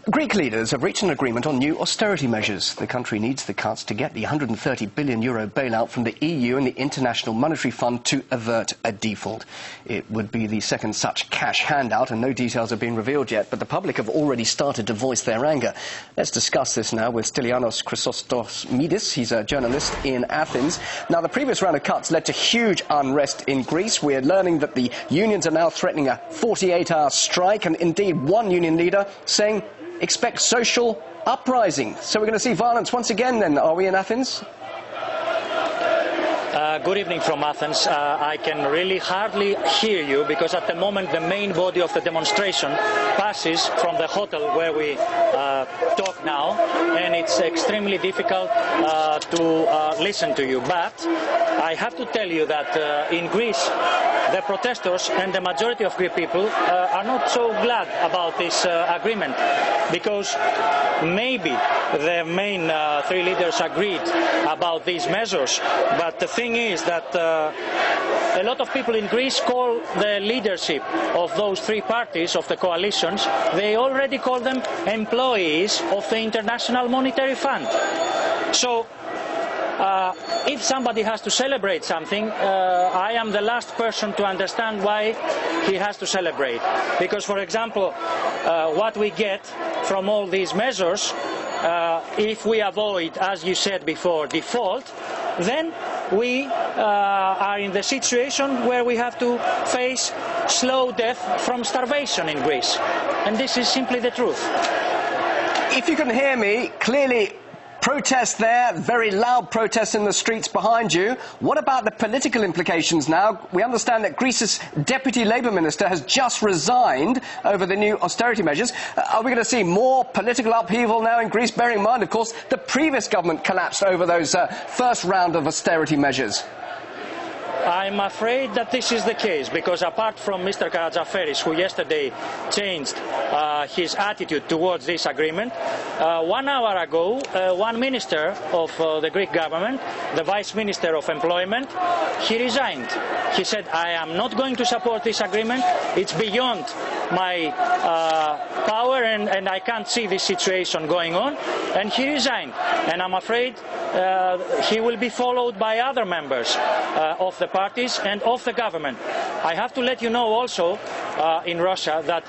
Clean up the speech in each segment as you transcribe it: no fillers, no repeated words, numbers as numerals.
Greek leaders have reached an agreement on new austerity measures. The country needs the cuts to get the €130 billion bailout from the EU and the International Monetary Fund to avert a default. It would be the second such cash handout, and no details have been revealed yet, but the public have already started to voice their anger. Let's discuss this now with Stylianos Chrysostomidis. He's a journalist in Athens. Now, the previous round of cuts led to huge unrest in Greece. We're learning that the unions are now threatening a 48-hour strike, and indeed one union leader saying expect social uprising. So we're going to see violence once again then, are we, in Athens? Good evening from Athens. I can really hardly hear you because at the moment the main body of the demonstration passes from the hotel where we talk now, and it's extremely difficult to listen to you. But I have to tell you that in Greece the protesters and the majority of Greek people are not so glad about this agreement, because maybe the main three leaders agreed about these measures, but the thing is that a lot of people in Greece call the leadership of those three parties, of the coalitions, they already call them employees of the International Monetary Fund. So if somebody has to celebrate something, I am the last person to understand why he has to celebrate. Because, for example, what we get from all these measures, if we avoid, as you said before, default, then we are in the situation where we have to face slow death from starvation in Greece. And this is simply the truth. If you can hear me, clearly protests there, very loud protests in the streets behind you. What about the political implications now? We understand that Greece's Deputy Labour Minister has just resigned over the new austerity measures. Are we going to see more political upheaval now in Greece, bearing in mind, of course, the previous government collapsed over those first round of austerity measures? I'm afraid that this is the case, because apart from Mr. Karajaferis, who yesterday changed his attitude towards this agreement, 1 hour ago, one minister of the Greek government, the Vice Minister of Employment, he resigned. He said, I am not going to support this agreement, it's beyond my power and I can't see this situation going on, and he resigned. And I'm afraid he will be followed by other members of the parties and of the government. I have to let you know also in Russia that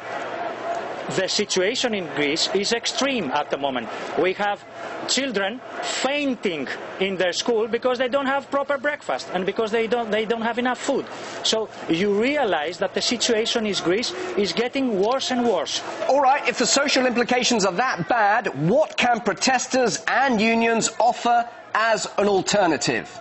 the situation in Greece is extreme at the moment. We have children fainting in their school because they don't have proper breakfast and because they don't have enough food. So you realize that the situation in Greece is getting worse and worse. All right, if the social implications are that bad, what can protesters and unions offer as an alternative?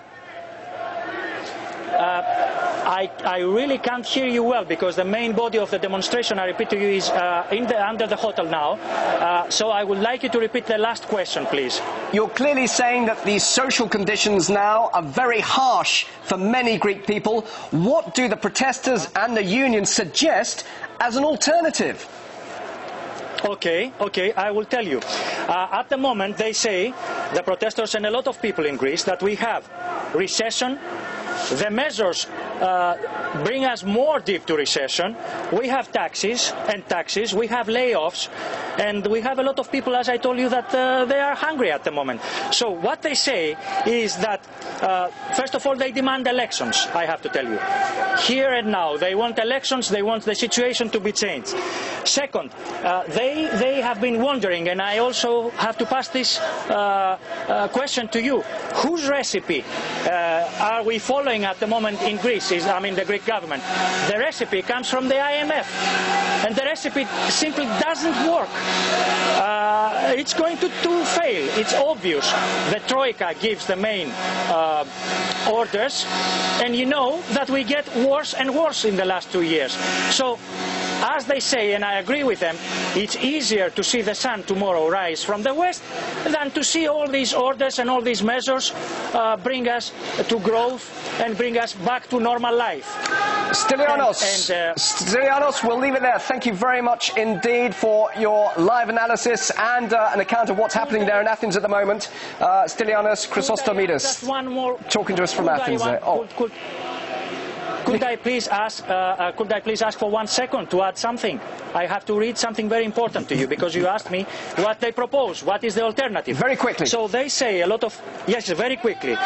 I really can't hear you well because the main body of the demonstration, I repeat to you, is under the hotel now. So I would like you to repeat the last question, please. You're clearly saying that the social conditions now are very harsh for many Greek people. What do the protesters and the unions suggest as an alternative? Okay, I will tell you. At the moment, they say, the protesters and a lot of people in Greece, that we have recession. The measures bring us more deep to recession. We have taxes and taxes, we have layoffs, and we have a lot of people, as I told you, that they are hungry at the moment. So what they say is that, first of all, they demand elections, I have to tell you. Here and now, they want elections, they want the situation to be changed. Second, they have been wondering, and I also have to pass this question to you, whose recipe are we following at the moment in Greece? The Greek government. The recipe comes from the IMF, and the recipe simply doesn't work. It's going to fail. It's obvious. The Troika gives the main orders, and you know that we get worse and worse in the last 2 years. So, as they say, and I agree with them, it's easier to see the sun tomorrow rise from the west than to see all these orders and all these measures bring us to growth and bring us back to normal life. Stylianos, we'll leave it there. Thank you very much indeed for your live analysis and an account of what's happening there in Athens at the moment. Stylianos Chrysostomidis, just one more, talking to us from Athens there. Could I please ask for 1 second to add something? I have to read something very important to you because you asked me what they propose. What is the alternative? Very quickly. So they say a lot of... Yes, very quickly.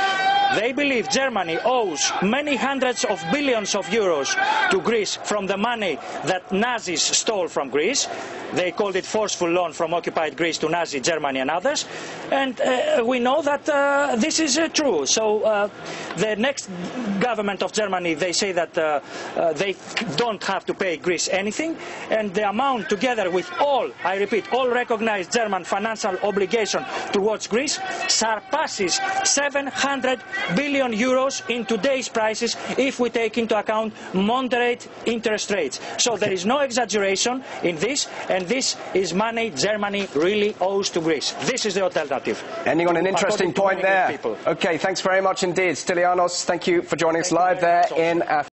They believe Germany owes many hundreds of billions of euros to Greece from the money that Nazis stole from Greece. They called it forceful loan from occupied Greece to Nazi Germany and others. And we know that this is true. So the next government of Germany, they say that they don't have to pay Greece anything. And the amount together with all, I repeat, all recognized German financial obligation towards Greece surpasses 700 billion euros in today's prices if we take into account moderate interest rates. So there is no exaggeration in this, and this is money Germany really owes to Greece. This is the alternative. Ending on an interesting point there. Okay, thanks very much indeed. Stylianos, thank you for joining us live there in Athens.